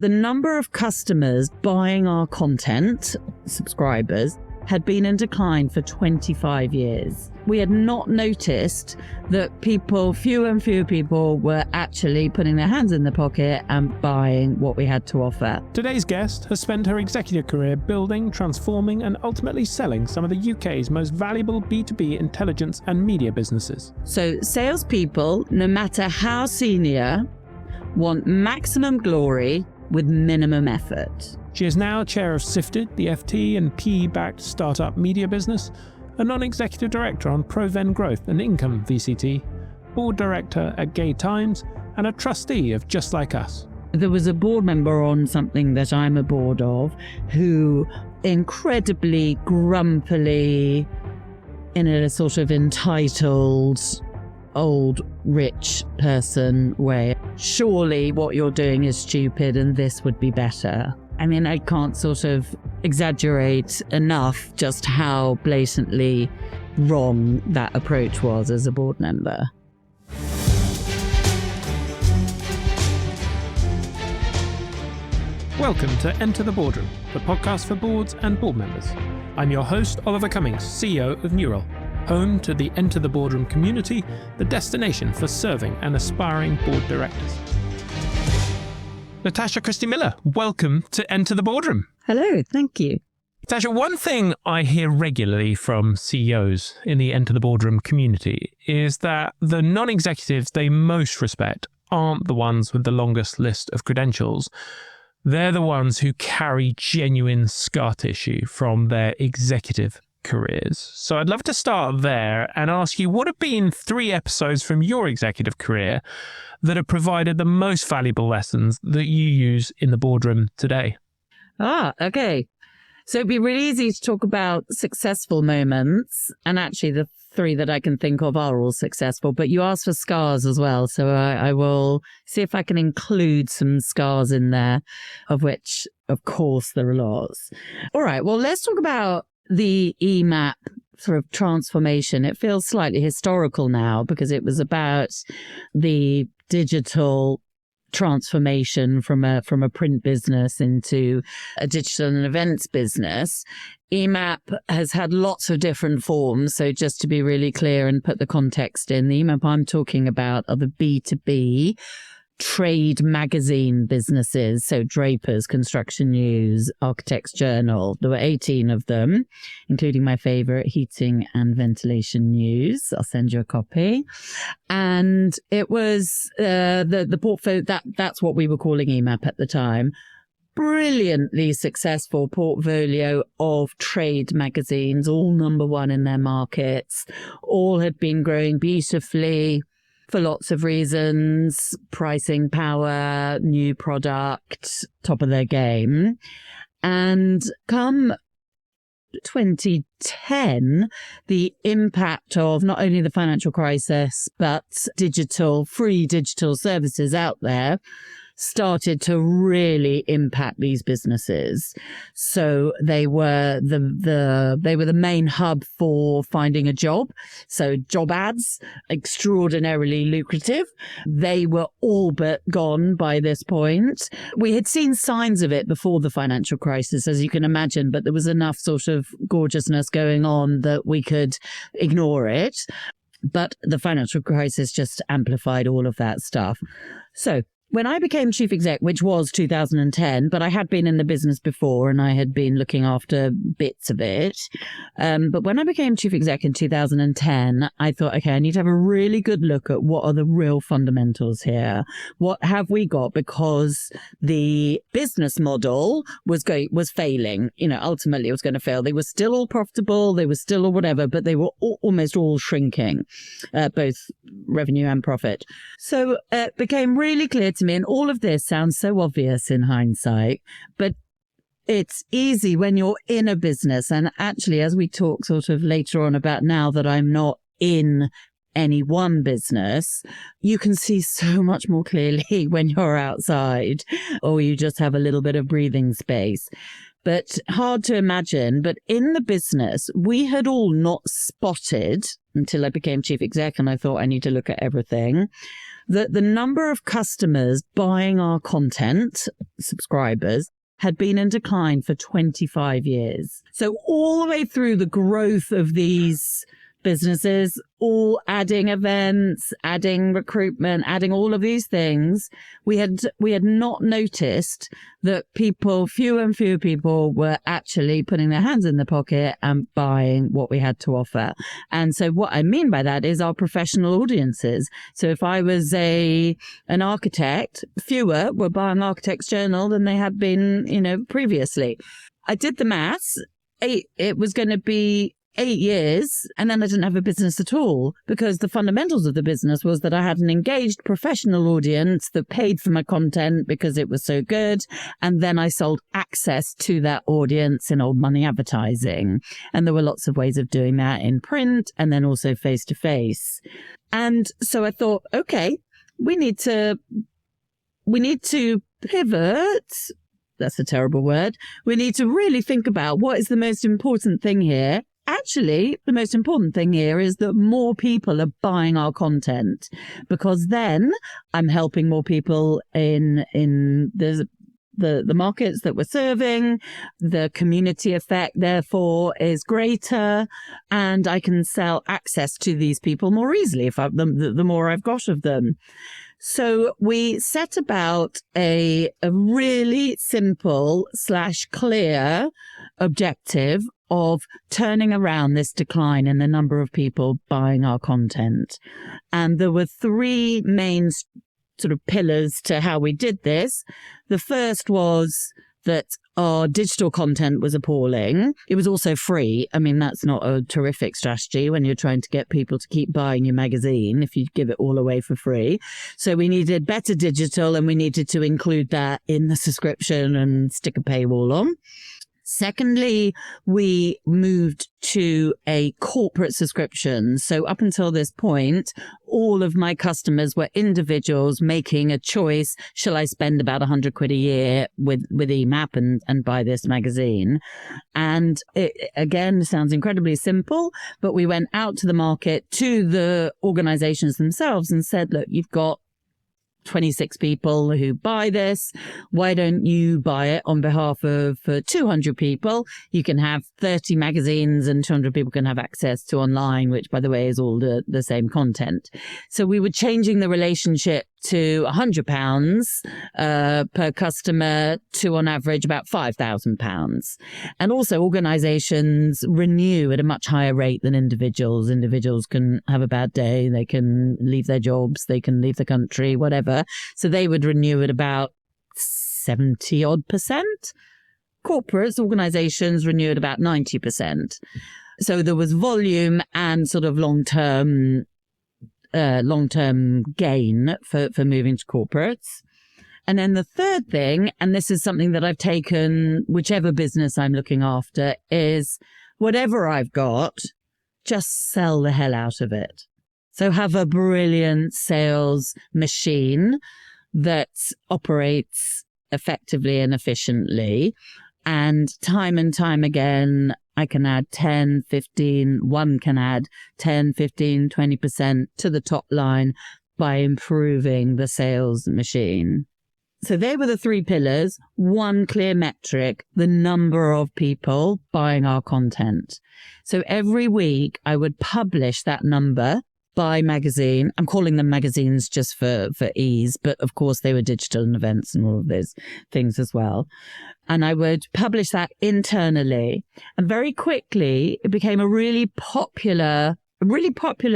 The number of customers buying our content, subscribers, had been in decline for 25 years. We had not noticed that fewer and fewer people were actually putting their hands in their pocket and buying what we had to offer. Today's guest has spent her executive career building, transforming, and ultimately selling some of the UK's most valuable B2B intelligence and media businesses. So salespeople, no matter how senior, want maximum glory with minimum effort. She is now Chair of Sifted, the FT and PE-backed startup media business, a non-executive director on Proven Growth and Income VCT, board director at Gay Times, and a trustee of Just Like Us. There was a board member on something that I'm a board of who incredibly grumpily, in a sort of entitled, old, rich person way, surely what you're doing is stupid and this would be better. I mean, I can't sort of exaggerate enough just how blatantly wrong that approach was as a board member. Welcome to Enter the Boardroom, the podcast for boards and board members. I'm your host, Oliver Cummings, CEO of Neural, home to the Enter the Boardroom community, the destination for serving and aspiring board directors. Natasha Christie-Miller, welcome to Enter the Boardroom. Hello, thank you. Natasha, one thing I hear regularly from CEOs in the Enter the Boardroom community is that the non-executives they most respect aren't the ones with the longest list of credentials. They're the ones who carry genuine scar tissue from their executive careers. So I'd love to start there and ask you, what have been 3 episodes from your executive career that have provided the most valuable lessons that you use in the boardroom today? Okay. So it'd be really easy to talk about successful moments, and actually the 3 that I can think of are all successful, but you asked for scars as well. So I will see if I can include some scars in there, of which, of course, there are lots. All right. Well, let's talk about the Emap sort of transformation. It feels slightly historical now because it was about the digital transformation from a print business into a digital and events business. Emap has had lots of different forms. So just to be really clear and put the context in, the Emap I'm talking about are the B2B trade magazine businesses. So Draper's, Construction News, Architects Journal. There were 18 of them, including my favorite, Heating and Ventilation News. I'll send you a copy. And it was the portfolio, that's what we were calling Emap at the time. Brilliantly successful portfolio of trade magazines, all number 1 in their markets. All had been growing beautifully for lots of reasons: pricing power, new product, top of their game. And come 2010, the impact of not only the financial crisis, but free digital services out there started to really impact these businesses. So they were the main hub for finding a job. So job ads, extraordinarily lucrative. They were all but gone by this point. We had seen signs of it before the financial crisis, as you can imagine, but there was enough sort of gorgeousness going on that we could ignore it. But the financial crisis just amplified all of that stuff. So when I became chief exec, which was 2010, but I had been in the business before and I had been looking after bits of it. But when I became chief exec in 2010, I thought, okay, I need to have a really good look at what are the real fundamentals here. What have we got? Because the business model was failing. Ultimately it was going to fail. They were still all profitable. They were still all whatever, but they were almost all shrinking, both revenue and profit. So it became really clear to me, and all of this sounds so obvious in hindsight, but it's easy when you're in a business. And actually, as we talk sort of later on about now that I'm not in any one business, you can see so much more clearly when you're outside or you just have a little bit of breathing space. but hard to imagine. But in the business, we had all not spotted until I became chief exec and I thought I need to look at everything, that the number of customers buying our content, subscribers, had been in decline for 25 years. So all the way through the growth of these businesses, all adding events, adding recruitment, adding all of these things, we had not noticed that fewer and fewer people were actually putting their hands in the pocket and buying what we had to offer. And so what I mean by that is our professional audiences. So if I was an architect, fewer were buying Architect's Journal than they had been, previously. I did the maths. It was going to be 8 years, and then I didn't have a business at all, because the fundamentals of the business was that I had an engaged professional audience that paid for my content because it was so good, and then I sold access to that audience in old money advertising. And there were lots of ways of doing that in print and then also face to face. And so I thought, okay, we need to pivot. That's a terrible word. We need to really think about what is the most important thing here. Actually, the most important thing here is that more people are buying our content, because then I'm helping more people in the markets that we're serving. The community effect, therefore, is greater, and I can sell access to these people more easily the more I've got of them. So we set about a really simple / clear objective of turning around this decline in the number of people buying our content. And there were 3 main sort of pillars to how we did this. The first was that our digital content was appalling. It was also free. I mean, that's not a terrific strategy when you're trying to get people to keep buying your magazine if you give it all away for free. So we needed better digital, and we needed to include that in the subscription and stick a paywall on. Secondly, we moved to a corporate subscription. So up until this point, all of my customers were individuals making a choice. Shall I spend about £100 a year with Emap and buy this magazine? And it, again, sounds incredibly simple, but we went out to the market, to the organizations themselves, and said, look, you've got 26 people who buy this. Why don't you buy it on behalf of 200 people? You can have 30 magazines and 200 people can have access to online, which, by the way, is all the same content. So we were changing the relationship to £100 per customer to, on average, about £5,000. And also organizations renew at a much higher rate than individuals. Individuals can have a bad day. They can leave their jobs. They can leave the country, whatever. So they would renew at about 70% Corporates, organizations renew at about 90%. So there was volume and sort of long-term gain for moving to corporates. And then the third thing, and this is something that I've taken whichever business I'm looking after, is whatever I've got, just sell the hell out of it. So have a brilliant sales machine that operates effectively and efficiently. And time again, I can add 10, 15, one can add 10, 15, 20% to the top line by improving the sales machine. So they were the three pillars. One clear metric, the number of people buying our content. So every week I would publish that number by magazine. I'm calling them magazines just for ease, but of course they were digital and events and all of those things as well. And I would publish that internally. And very quickly it became a really popular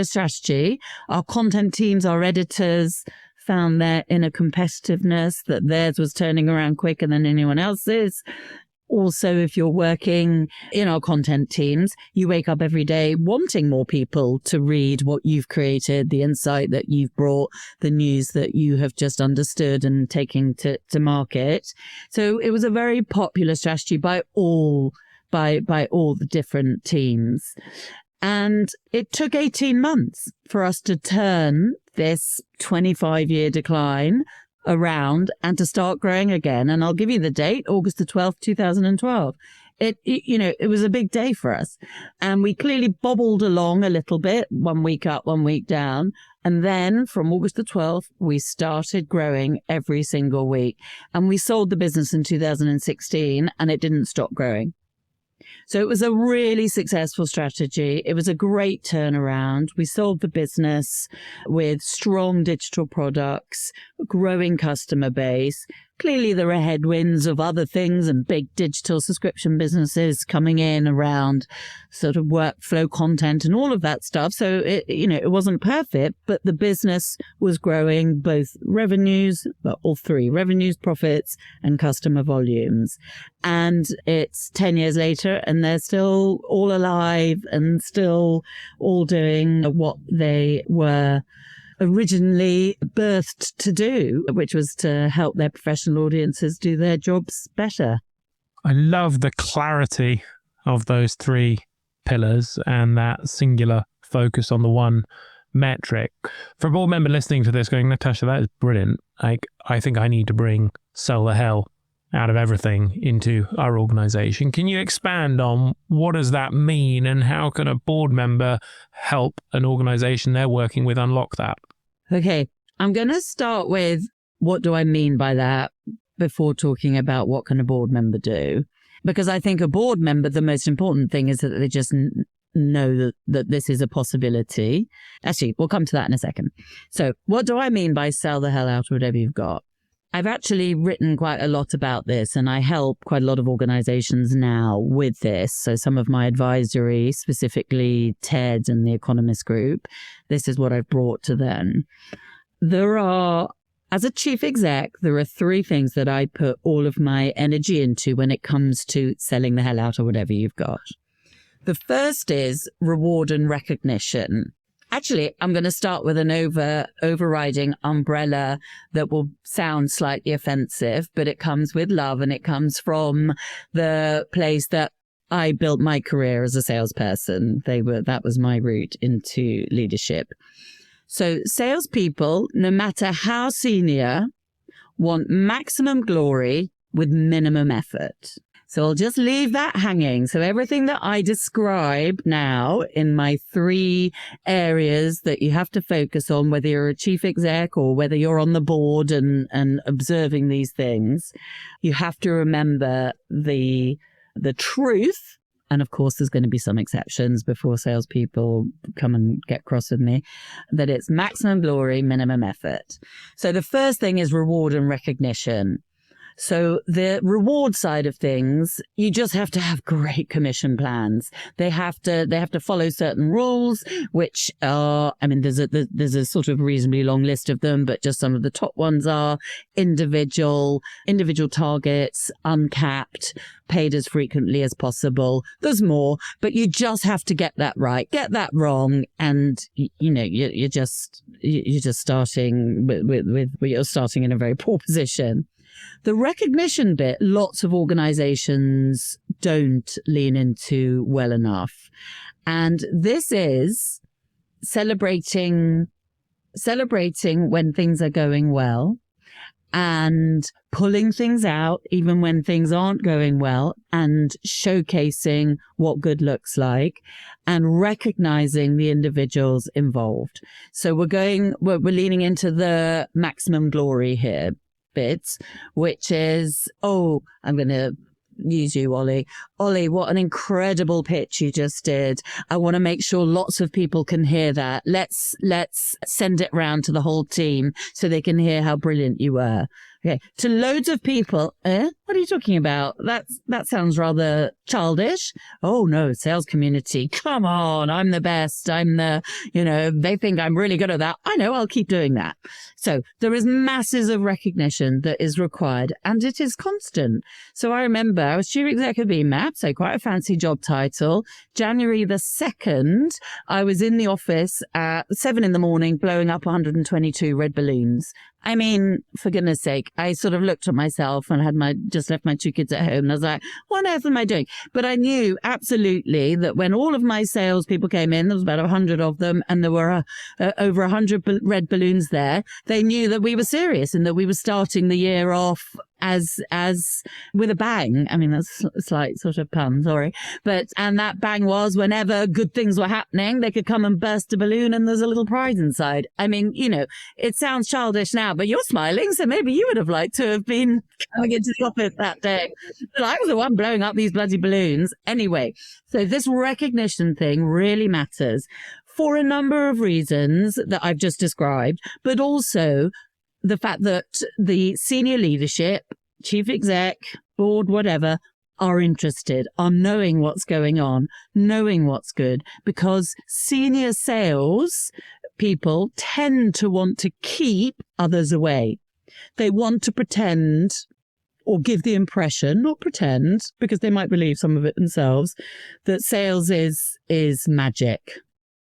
strategy. Our content teams, our editors found their inner competitiveness, that theirs was turning around quicker than anyone else's. Also, if you're working in our content teams, you wake up every day wanting more people to read what you've created, the insight that you've brought, the news that you have just understood and taking to market. So it was a very popular strategy by all the different teams. And it took 18 months for us to turn this 25-year decline around and to start growing again. And I'll give you the date, August the 12th, 2012. It was a big day for us. And we clearly bobbled along a little bit, 1 week up, 1 week down. And then from August the 12th, we started growing every single week. And we sold the business in 2016 and it didn't stop growing. So it was a really successful strategy. It was a great turnaround. We sold the business with strong digital products, a growing customer base. Clearly, there are headwinds of other things and big digital subscription businesses coming in around sort of workflow content and all of that stuff. So it wasn't perfect, but the business was growing both revenues, well, all three: revenues, profits, and customer volumes. And it's 10 years later, and they're still all alive and still all doing what they were originally birthed to do, which was to help their professional audiences do their jobs better. I love the clarity of those three pillars and that singular focus on the one metric. For a board member listening to this going, Natasha, that is brilliant. I think I need to bring sell the hell out of everything into our organization. Can you expand on what does that mean and how can a board member help an organization they're working with unlock that? Okay, I'm going to start with what do I mean by that before talking about what can a board member do. Because I think a board member, the most important thing is that they just know that this is a possibility. Actually, we'll come to that in a second. So what do I mean by sell the hell out of whatever you've got? I've actually written quite a lot about this and I help quite a lot of organizations now with this. So some of my advisory, specifically TED and the Economist Group, this is what I've brought to them. As a chief exec, there are three things that I put all of my energy into when it comes to selling the hell out of whatever you've got. The first is reward and recognition. Actually, I'm going to start with an overriding umbrella that will sound slightly offensive, but it comes with love and it comes from the place that I built my career as a salesperson. That was my route into leadership. So salespeople, no matter how senior, want maximum glory with minimum effort. So I'll just leave that hanging. So everything that I describe now in my three areas that you have to focus on, whether you're a chief exec or whether you're on the board and observing these things, you have to remember the truth. And of course, there's going to be some exceptions before salespeople come and get cross with me, that it's maximum glory, minimum effort. So the first thing is reward and recognition. So the reward side of things, you just have to have great commission plans. They have to follow certain rules, which are, there's a sort of reasonably long list of them, but just some of the top ones are individual targets, uncapped, paid as frequently as possible. There's more, but you just have to get that right. Get that wrong, and you're just starting you're starting in a very poor position. The recognition bit, lots of organizations don't lean into well enough. And this is celebrating when things are going well and pulling things out even when things aren't going well and showcasing what good looks like and recognizing the individuals involved. So we're leaning into the maximum glory here bits, which is, I'm going to use you, Ollie. Ollie, what an incredible pitch you just did. I want to make sure lots of people can hear that. Let's send it round to the whole team so they can hear how brilliant you were. Okay. To loads of people, what are you talking about? That sounds rather childish. Oh no, sales community. Come on. I'm the best. They think I'm really good at that. I know, I'll keep doing that. So there is masses of recognition that is required and it is constant. So I remember I was chief exec of Emap, so quite a fancy job title. January the 2nd, I was in the office at 7 a.m, blowing up 122 red balloons. I mean, for goodness sake, I sort of looked at myself and just left my 2 kids at home. And I was like, what on earth am I doing? But I knew absolutely that when all of my salespeople came in, there was about 100 of them, and there were over 100 red balloons there. They knew that we were serious and that we were starting the year off as with a bang. I mean, that's a slight sort of pun, sorry. And that bang was whenever good things were happening, they could come and burst a balloon and there's a little prize inside. I mean, it sounds childish now, but you're smiling, so maybe you would have liked to have been coming into the office that day. But I was the one blowing up these bloody balloons. Anyway, so this recognition thing really matters for a number of reasons that I've just described, but also the fact that the senior leadership, chief exec, board, whatever, are interested, are knowing what's going on, knowing what's good, because senior sales people tend to want to keep others away. They want to pretend or give the impression, not pretend, because they might believe some of it themselves, that sales is magic.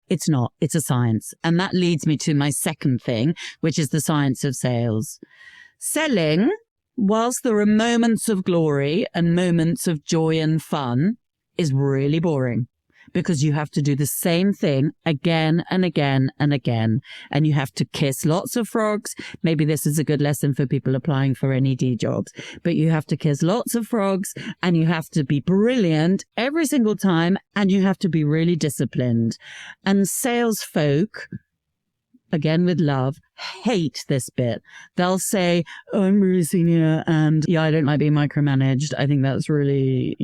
It's not. It's a science. And that leads me to my second thing, which is the science of sales. Selling, whilst there are moments of glory and moments of joy and fun, is really boring, because you have to do the same thing again and again and again. And you have to kiss lots of frogs. Maybe this is a good lesson for people applying for NED jobs, but you have to kiss lots of frogs, and you have to be brilliant every single time, and you have to be really disciplined. And sales folk, again with love, hate this bit. They'll say, oh, I'm really senior, and I don't like being micromanaged. I think that's really,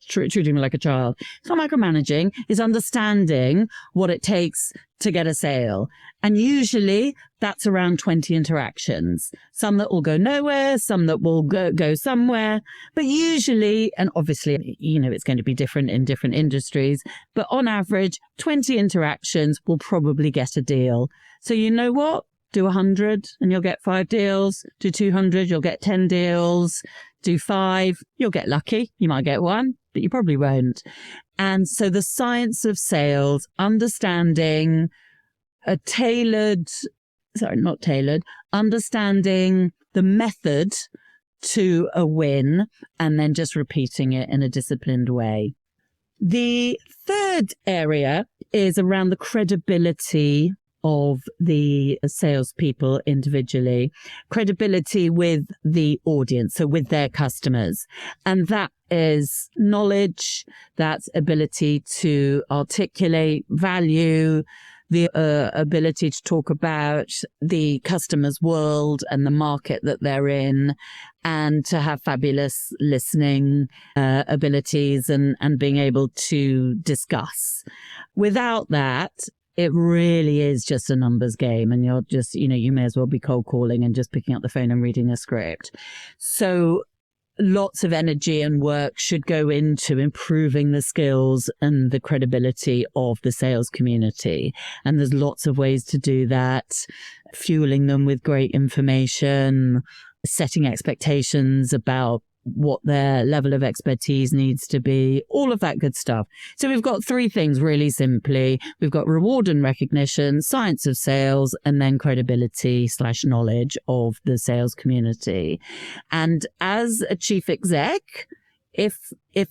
treating me like a child. It's not micromanaging. It's understanding what it takes to get a sale. And usually that's around 20 interactions. Some that will go nowhere, some that will go somewhere. But usually, and obviously, it's going to be different in different industries, but on average, 20 interactions will probably get a deal. So you know what? Do 100 and you'll get 5 deals. Do 200, you'll get 10 deals. Do 5, you'll get lucky. You might get 1, but you probably won't. And so the science of sales, understanding understanding the method to a win, and then just repeating it in a disciplined way. The third area is around the credibility of the salespeople individually, credibility with the audience, so with their customers. And that is knowledge, that's ability to articulate value, the ability to talk about the customer's world and the market that they're in, and to have fabulous listening abilities and being able to discuss. Without that, it really is just a numbers game, and you're just, you may as well be cold calling and just picking up the phone and reading a script. So lots of energy and work should go into improving the skills and the credibility of the sales community. And there's lots of ways to do that, fueling them with great information, setting expectations about what their level of expertise needs to be, all of that good stuff. So we've got 3 things really simply. We've got reward and recognition, science of sales, and then credibility/knowledge of the sales community. And as a chief exec, if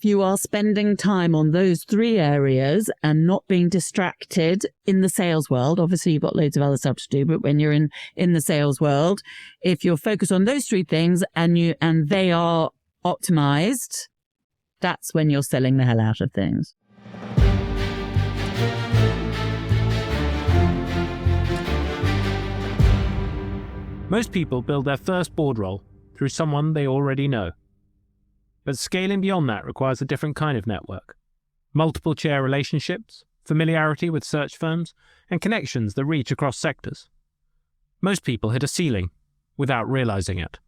you are spending time on those 3 areas and not being distracted in the sales world, obviously you've got loads of other stuff to do, but when you're in the sales world, if you're focused on those 3 things and they are optimized, that's when you're selling the hell out of things. Most people build their first board role through someone they already know. But scaling beyond that requires a different kind of network. Multiple chair relationships, familiarity with search firms, and connections that reach across sectors. Most people hit a ceiling without realizing it.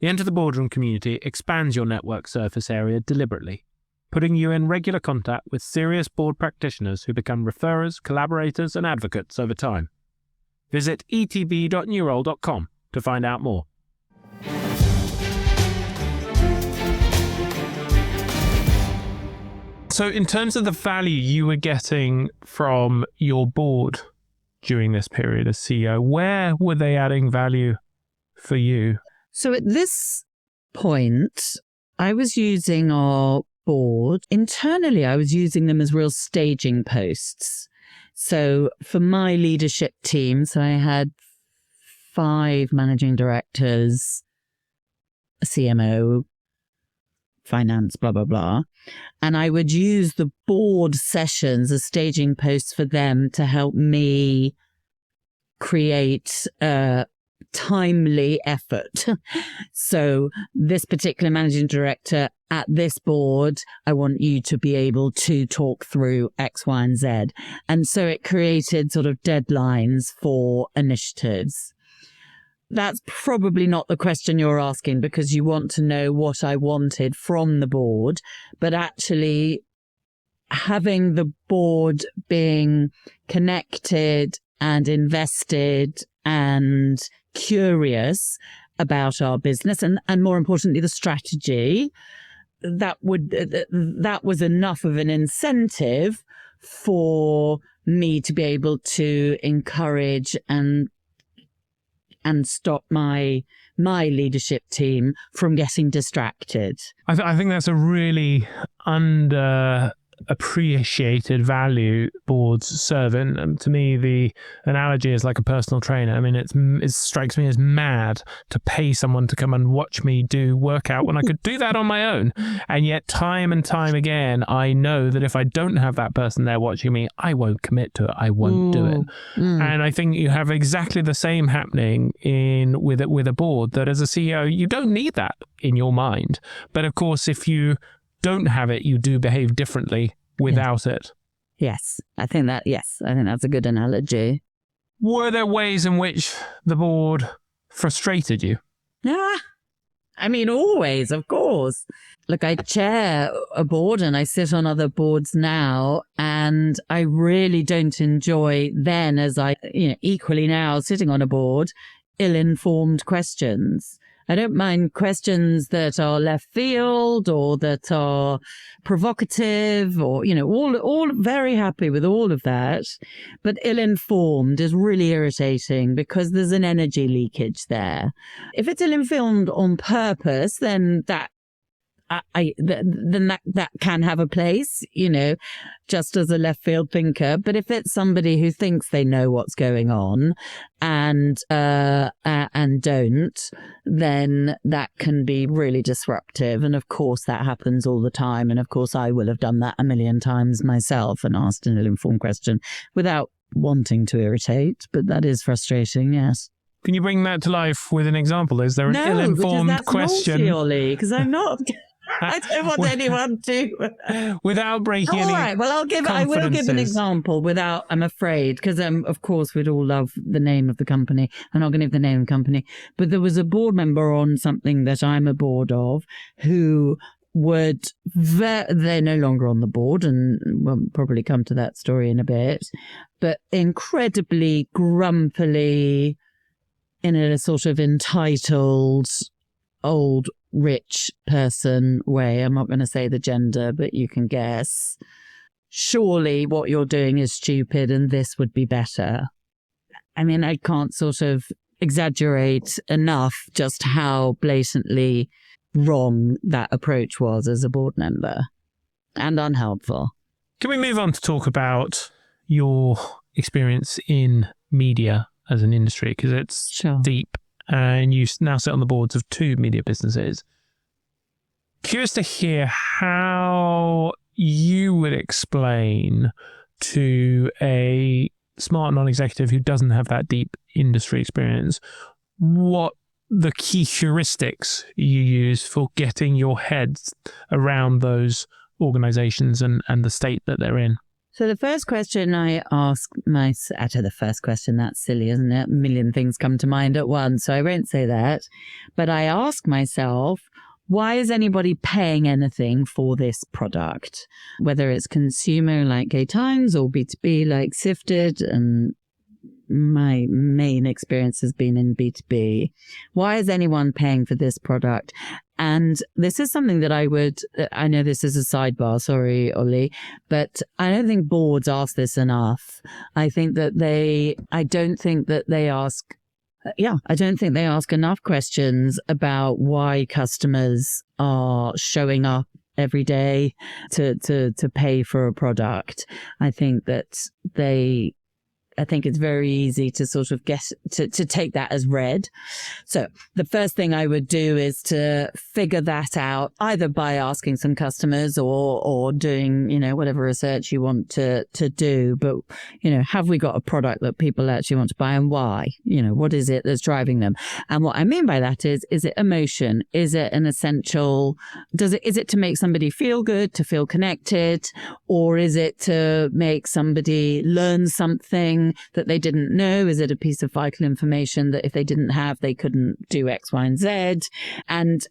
The Enter the Boardroom community expands your network surface area deliberately, putting you in regular contact with serious board practitioners who become referrers, collaborators, and advocates over time. Visit etb.newroll.com to find out more. So in terms of the value you were getting from your board during this period as CEO? Where were they adding value for you? So at this point, I was using our board. Internally, I was using them as real staging posts. So for my leadership team, so I had 5 managing directors, a CMO, finance, blah, blah, blah. And I would use the board sessions as staging posts for them to help me create timely effort. So this particular managing director at this board, I want you to be able to talk through X, Y, and Z. And so it created sort of deadlines for initiatives. That's probably not the question you're asking, because you want to know what I wanted from the board, but actually having the board being connected and invested and curious about our business and more importantly, the strategy, that was enough of an incentive for me to be able to encourage and stop my leadership team from getting distracted. I think that's a really underappreciated value boards serve. And to me, the analogy is like a personal trainer. I mean, it strikes me as mad to pay someone to come and watch me do workout when I could do that on my own. And yet time and time again, I know that if I don't have that person there watching me, I won't commit to it. I won't do it. And I think you have exactly the same happening with a board, that as a CEO, you don't need that in your mind. But of course, if you don't have it, you do behave differently without it. Yes, I think that's a good analogy. Were there ways in which the board frustrated you? Yeah, I mean, always, of course. Look, I chair a board and I sit on other boards now, and I really don't enjoy then, as I, equally now sitting on a board, ill-informed questions. I don't mind questions that are left field or that are provocative or, all very happy with all of that. But ill-informed is really irritating because there's an energy leakage there. If it's ill-informed on purpose, then that can have a place, just as a left field thinker. But if it's somebody who thinks they know what's going on and don't, then that can be really disruptive. And of course, that happens all the time. And of course, I will have done that a million times myself and asked an ill-informed question without wanting to irritate. But that is frustrating, yes. Can you bring that to life with an example? Is there an ill-informed question? No, because I'm not... I don't want anyone to. Without breaking any. All right. Well, I will give an example without, I'm afraid, because of course we'd all love the name of the company. I'm not going to give the name of the company. But there was a board member on something that I'm a board of who they're no longer on the board, and we'll probably come to that story in a bit, but incredibly grumpily, in a sort of entitled, old, rich person way. I'm not going to say the gender, but you can guess. Surely what you're doing is stupid and this would be better. I mean, I can't sort of exaggerate enough just how blatantly wrong that approach was as a board member, and unhelpful. Can we move on to talk about your experience in media as an industry? Because it's deep. And you now sit on the boards of 2 media businesses. Curious to hear how you would explain to a smart non-executive who doesn't have that deep industry experience what the key heuristics you use for getting your heads around those organizations and the state that they're in. So the first question I ask myself, actually the first question, that's silly, isn't it? A million things come to mind at once, so I won't say that. But I ask myself, why is anybody paying anything for this product? Whether it's consumer like Gay Times or B2B like Sifted and my main experience has been in B2B. Why is anyone paying for this product? And this is something that I know this is a sidebar, sorry, Ollie, but I don't think boards ask this enough. I don't think they ask enough questions about why customers are showing up every day to pay for a product. I think it's very easy to sort of to take that as read. So the first thing I would do is to figure that out, either by asking some customers or doing, whatever research you want to do. But, have we got a product that people actually want to buy, and why? What is it that's driving them? And what I mean by that is it emotion? Is it an essential? Is it to make somebody feel good, to feel connected? Or is it to make somebody learn something that they didn't know? Is it a piece of vital information that if they didn't have, they couldn't do X, Y, and Z? And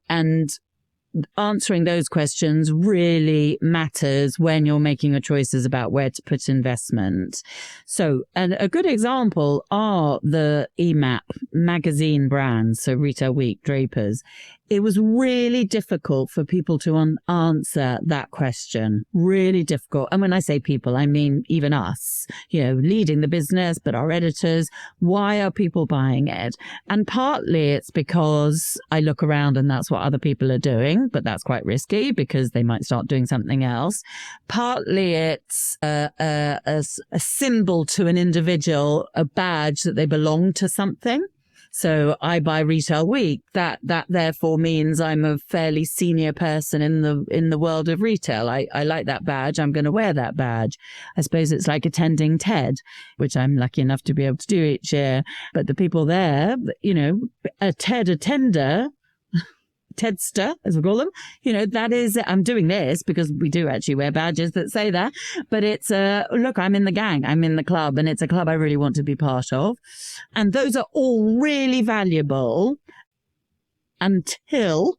answering those questions really matters when you're making your choices about where to put investment. So, and a good example are the Emap magazine brands, so Retail Week, Drapers. It was really difficult for people to answer that question. Really difficult. And when I say people, I mean even us, leading the business, but our editors. Why are people buying it? And partly it's because I look around and that's what other people are doing, but that's quite risky because they might start doing something else. Partly it's a symbol to an individual, a badge that they belong to something. So I buy Retail Week. That therefore means I'm a fairly senior person in the world of retail. I like that badge. I'm going to wear that badge. I suppose it's like attending TED, which I'm lucky enough to be able to do each year. But the people there, a TED attender, TEDster, as we call them, that is, I'm doing this because we do actually wear badges that say that, but it's look, I'm in the gang, I'm in the club, and it's a club I really want to be part of. And those are all really valuable until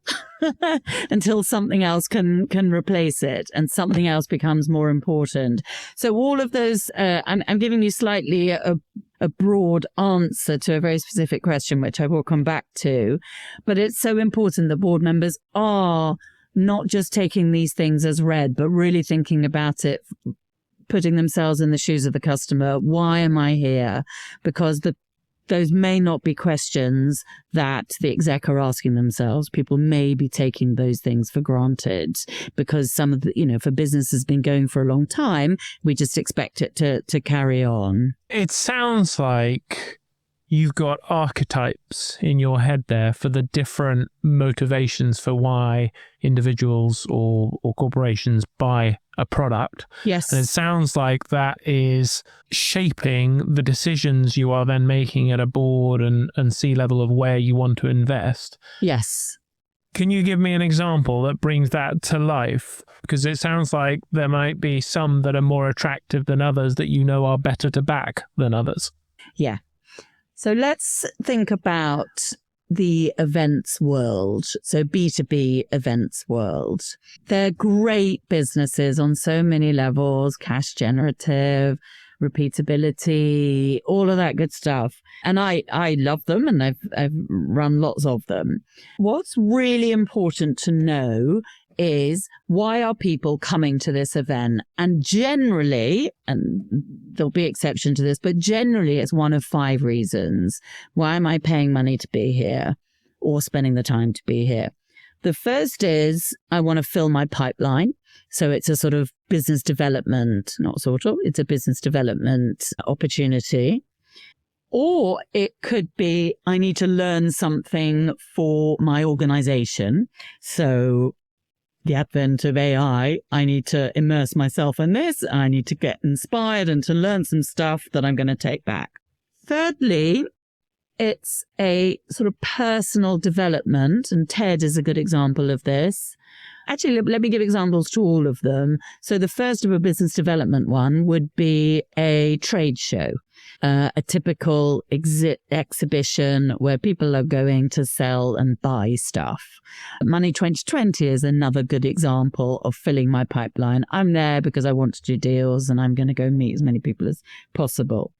something else can replace it and something else becomes more important. So all of those, I'm giving you slightly a broad answer to a very specific question, which I will come back to. But it's so important that board members are not just taking these things as read, but really thinking about it, putting themselves in the shoes of the customer. Why am I here? Because those may not be questions that the exec are asking themselves. People may be taking those things for granted because some of the, for business has been going for a long time. We just expect it to carry on. It sounds like you've got archetypes in your head there for the different motivations for why individuals or corporations buy a product. Yes. And it sounds like that is shaping the decisions you are then making at a board and C-level of where you want to invest. Yes. Can you give me an example that brings that to life? Because it sounds like there might be some that are more attractive than others that are better to back than others. Yeah. So let's think about the events world. So B2B events world. They're great businesses on so many levels, cash generative, repeatability, all of that good stuff. And I love them, and I've run lots of them. What's really important to know is, why are people coming to this event? And generally, and there'll be exception to this, but generally it's one of 5 reasons. Why am I paying money to be here or spending the time to be here? The first is, I want to fill my pipeline. So it's a sort of business development, it's a business development opportunity. Or it could be, I need to learn something for my organization. So the advent of AI, I need to immerse myself in this. I need to get inspired and to learn some stuff that I'm going to take back. Thirdly, it's a sort of personal development, and TED is a good example of this. Actually, let me give examples to all of them. So the first of a business development one would be a trade show, a typical exhibition where people are going to sell and buy stuff. Money 2020 is another good example of filling my pipeline. I'm there because I want to do deals and I'm going to go meet as many people as possible.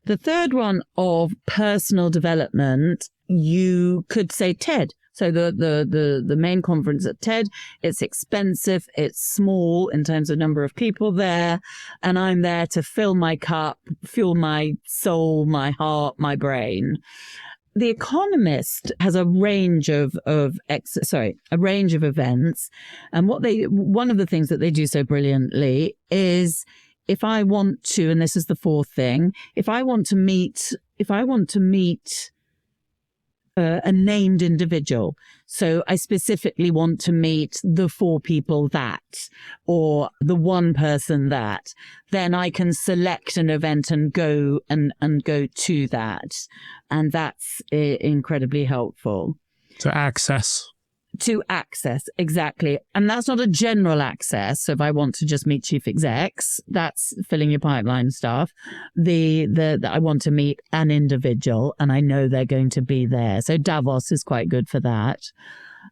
The third one of personal development, you could say TED. So the main conference at TED, it's expensive, it's small in terms of number of people there, and I'm there to fill my cup, fuel my soul, my heart, my brain. The Economist has a range of events, and one of the things that they do so brilliantly is, if I want to, and this is the fourth thing, if I want to meet a named individual. So I specifically want to meet the 4 people that, or the 1 person that, then I can select an event and go to that. And that's incredibly helpful. To access, exactly. And that's not a general access. So if I want to just meet chief execs, that's filling your pipeline stuff. I want to meet an individual and I know they're going to be there. So Davos is quite good for that.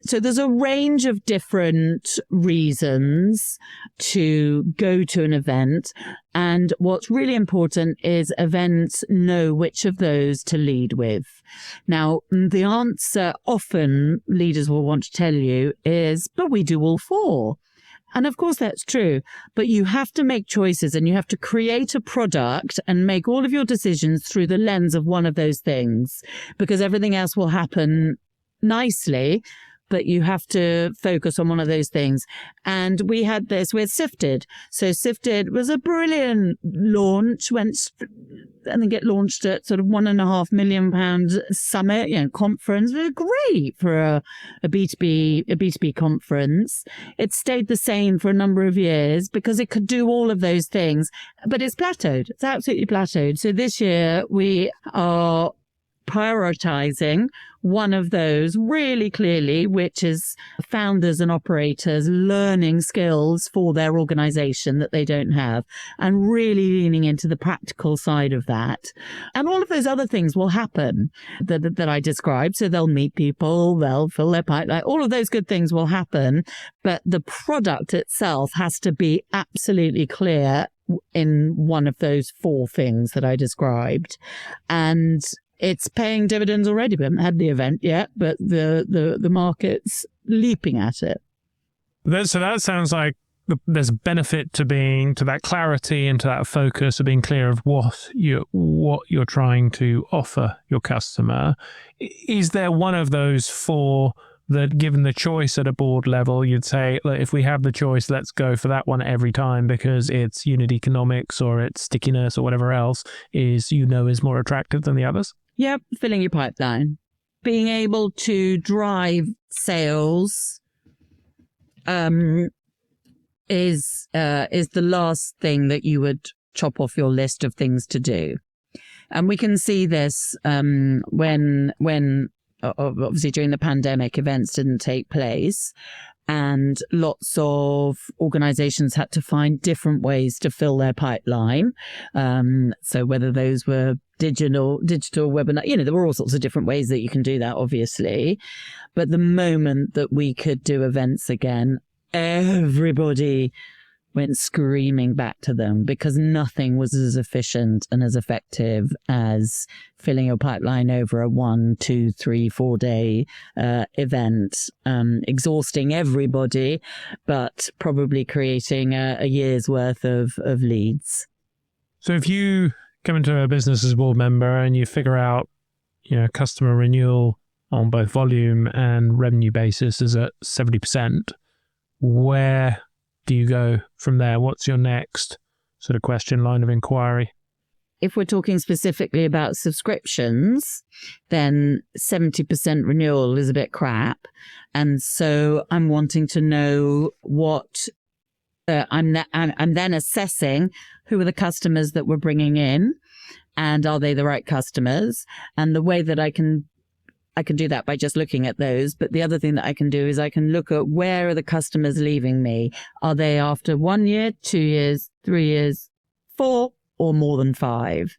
So there's a range of different reasons to go to an event. And what's really important is events know which of those to lead with. Now, the answer often leaders will want to tell you is, but we do all 4. And of course, that's true. But you have to make choices and you have to create a product and make all of your decisions through the lens of one of those things, because everything else will happen nicely. But you have to focus on one of those things. And we had this with Sifted. So Sifted was a brilliant launch. I think it launched at sort of £1.5 million summit, conference. It was great for a B2B conference. It stayed the same for a number of years because it could do all of those things, but it's plateaued. It's absolutely plateaued. So this year we are prioritizing one of those really clearly, which is founders and operators learning skills for their organization that they don't have, and really leaning into the practical side of that. And all of those other things will happen that I described. So they'll meet people, they'll fill their pipeline, all of those good things will happen. But the product itself has to be absolutely clear in one of those 4 things that I described. And it's paying dividends already. We haven't had the event yet, but the market's leaping at it. So that sounds like there's a benefit to that clarity and to that focus of being clear of what you're trying to offer your customer. Is there one of those 4 that, given the choice at a board level, you'd say, look, if we have the choice, let's go for that one every time because its unit economics or its stickiness or whatever else is more attractive than the others? Yep, filling your pipeline. Being able to drive sales is the last thing that you would chop off your list of things to do. And we can see this when obviously during the pandemic, events didn't take place. And lots of organizations had to find different ways to fill their pipeline. So whether those were digital webinar, there were all sorts of different ways that you can do that, obviously. But the moment that we could do events again, everybody went screaming back to them because nothing was as efficient and as effective as filling your pipeline over a 1, 2, 3, 4 day event, exhausting everybody, but probably creating a year's worth of leads. So if you come into a business as a board member and you figure out, customer renewal on both volume and revenue basis is at 70%, where do you go from there? What's your next sort of question line of inquiry? If we're talking specifically about subscriptions, then 70% renewal is a bit crap. And so I'm wanting to know what I'm then assessing who are the customers that we're bringing in and are they the right customers? And the way that I can do that by just looking at those. But the other thing that I can do is I can look at where are the customers leaving me? Are they after 1 year, 2 years, 3 years, 4, or more than 5?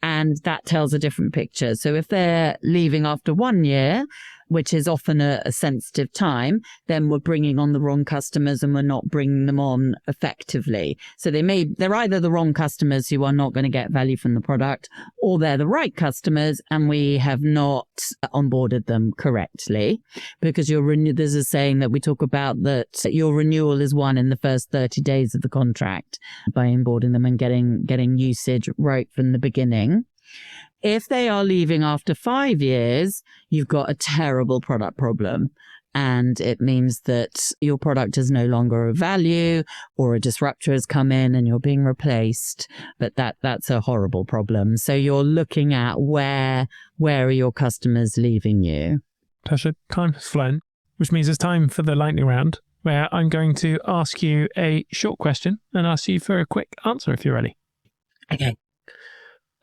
And that tells a different picture. So if they're leaving after 1 year, which is often a sensitive time, then we're bringing on the wrong customers and we're not bringing them on effectively. So they're either the wrong customers who are not going to get value from the product, or they're the right customers and we have not onboarded them correctly. Because there's a saying that we talk about that your renewal is won in the first 30 days of the contract by onboarding them and getting usage right from the beginning. If they are leaving after 5 years, you've got a terrible product problem. And it means that your product is no longer of value, or a disruptor has come in and you're being replaced. But that's a horrible problem. So you're looking at where are your customers leaving you? Tasha, time has flown, which means it's time for the lightning round, where I'm going to ask you a short question and ask you for a quick answer if you're ready. Okay.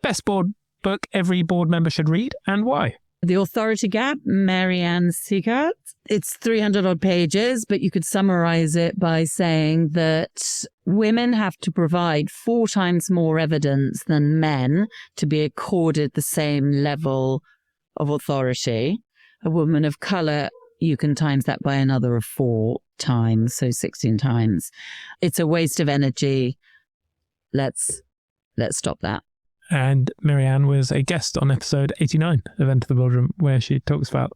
Best board book every board member should read, and why? The Authority Gap, Marianne Siegert. It's 300 odd pages, but you could summarize it by saying that women have to provide 4 times more evidence than men to be accorded the same level of authority. A woman of colour, you can times that by another of 4 times, so 16 times. It's a waste of energy. Let's stop that. And Marianne was a guest on episode 89 of Enter the Boardroom, where she talks about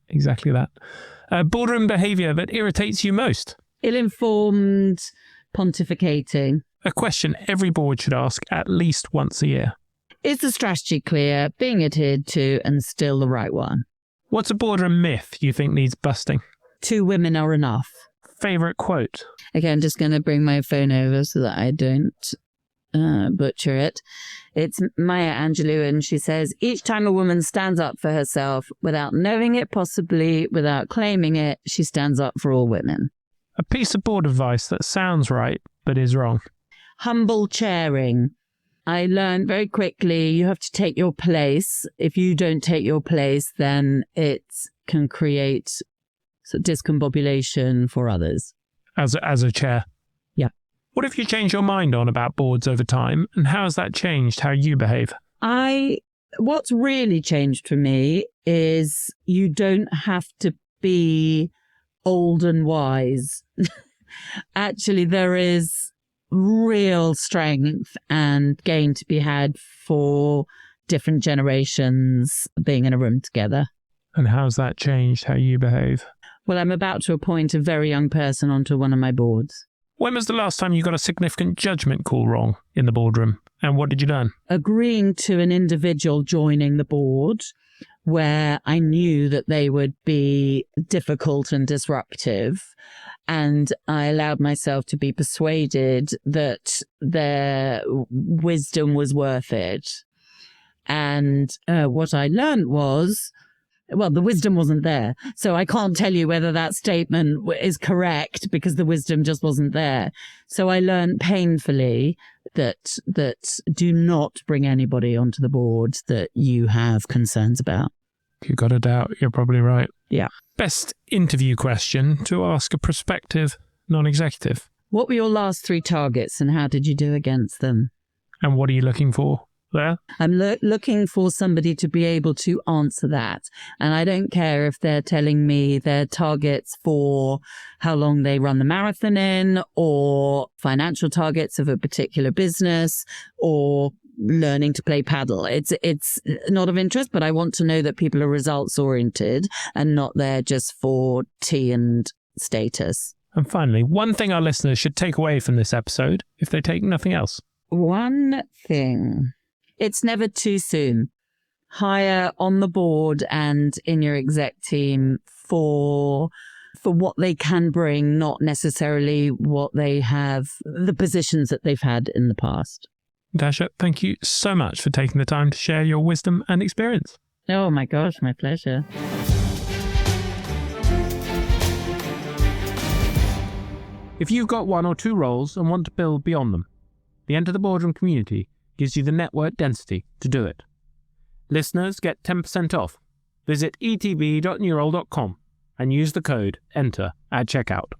exactly that. Boardroom behaviour that irritates you most. Ill-informed pontificating. A question every board should ask at least once a year. Is the strategy clear, being adhered to, and still the right one? What's a boardroom myth you think needs busting? 2 women are enough. Favourite quote? Okay, I'm just going to bring my phone over so that I don't butcher it. It's Maya Angelou, and she says, each time a woman stands up for herself without knowing it, possibly without claiming it, she stands up for all women. A piece of board advice that sounds right but is wrong. Humble chairing. I learned very quickly you have to take your place. If you don't take your place, then it can create discombobulation for others. As a chair? Yeah. What have you changed your mind on about boards over time, and how has that changed how you behave? What's really changed for me is you don't have to be old and wise. Actually, there is real strength and gain to be had for different generations being in a room together. And how's that changed how you behave? Well, I'm about to appoint a very young person onto one of my boards. When was the last time you got a significant judgment call wrong in the boardroom? And what did you learn? Agreeing to an individual joining the board where I knew that they would be difficult and disruptive. And I allowed myself to be persuaded that their wisdom was worth it. And what I learned was, well, the wisdom wasn't there. So I can't tell you whether that statement is correct because the wisdom just wasn't there. So I learned painfully that do not bring anybody onto the board that you have concerns about. If you've got a doubt, you're probably right. Yeah. Best interview question to ask a prospective non-executive. What were your last 3 targets and how did you do against them? And what are you looking for there? I'm looking for somebody to be able to answer that. And I don't care if they're telling me their targets for how long they run the marathon in, or financial targets of a particular business, or learning to play paddle. It's not of interest, but I want to know that people are results oriented and not there just for tea and status. And finally, one thing our listeners should take away from this episode, if they take nothing else. One thing. It's never too soon. Hire on the board and in your exec team for what they can bring, not necessarily what they have, the positions that they've had in the past. Natasha, thank you so much for taking the time to share your wisdom and experience. Oh my gosh, my pleasure. If you've got 1 or 2 roles and want to build beyond them, the Enter the Boardroom community gives you the network density to do it. Listeners get 10% off. Visit etb.newroll.com and use the code ENTER at checkout.